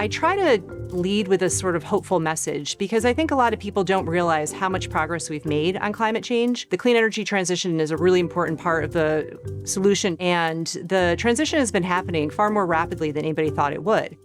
I try to lead with a sort of hopeful message because I think a lot of people don't realize how much progress we've made on climate change. The clean energy transition is a really important part of the solution, and the transition has been happening far more rapidly than anybody thought it would.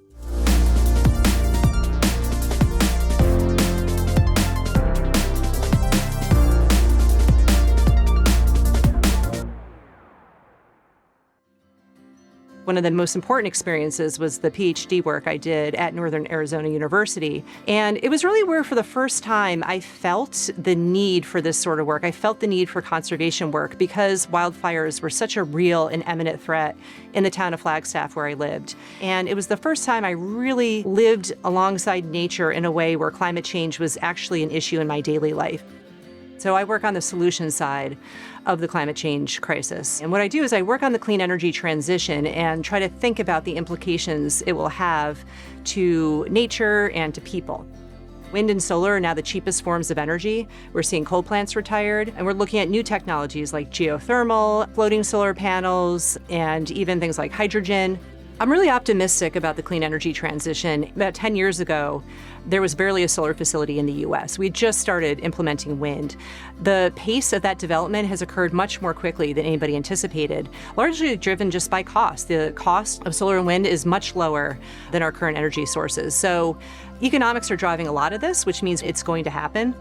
One of the most important experiences was the PhD work I did at Northern Arizona University. And it was really where, for the first time, I felt the need for this sort of work. I felt the need for conservation work because wildfires were such a real and imminent threat in the town of Flagstaff where I lived. And it was the first time I really lived alongside nature in a way where climate change was actually an issue in my daily life. So I work on the solution side of the climate change crisis. And what I do is I work on the clean energy transition and try to think about the implications it will have to nature and to people. Wind and solar are now the cheapest forms of energy. We're seeing coal plants retired, and we're looking at new technologies like geothermal, floating solar panels, and even things like hydrogen. I'm really optimistic about the clean energy transition. About 10 years ago, there was barely a solar facility in the US. We just started implementing wind. The pace of that development has occurred much more quickly than anybody anticipated, largely driven just by cost. The cost of solar and wind is much lower than our current energy sources. So economics are driving a lot of this, which means it's going to happen.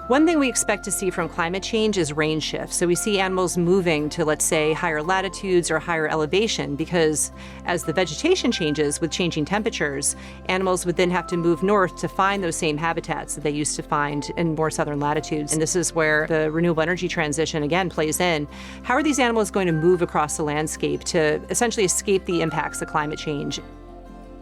One thing we expect to see from climate change is range shifts. So we see animals moving to, let's say, higher latitudes or higher elevation, because as the vegetation changes with changing temperatures, animals would then have to move north to find those same habitats that they used to find in more southern latitudes. And this is where the renewable energy transition, again, plays in. How are these animals going to move across the landscape to essentially escape the impacts of climate change?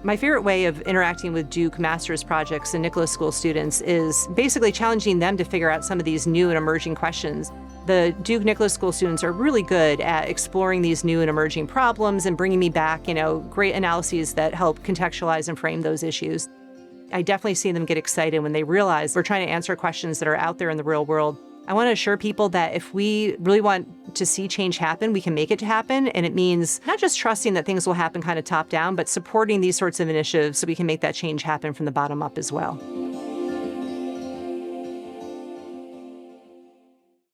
My favorite way of interacting with Duke master's projects and Nicholas School students is basically challenging them to figure out some of these new and emerging questions. The Duke Nicholas School students are really good at exploring these new and emerging problems and bringing me back, great analyses that help contextualize and frame those issues. I definitely see them get excited when they realize we're trying to answer questions that are out there in the real world. I want to assure people that if we really want to see change happen, we can make it happen. And it means not just trusting that things will happen kind of top down, but supporting these sorts of initiatives so we can make that change happen from the bottom up as well.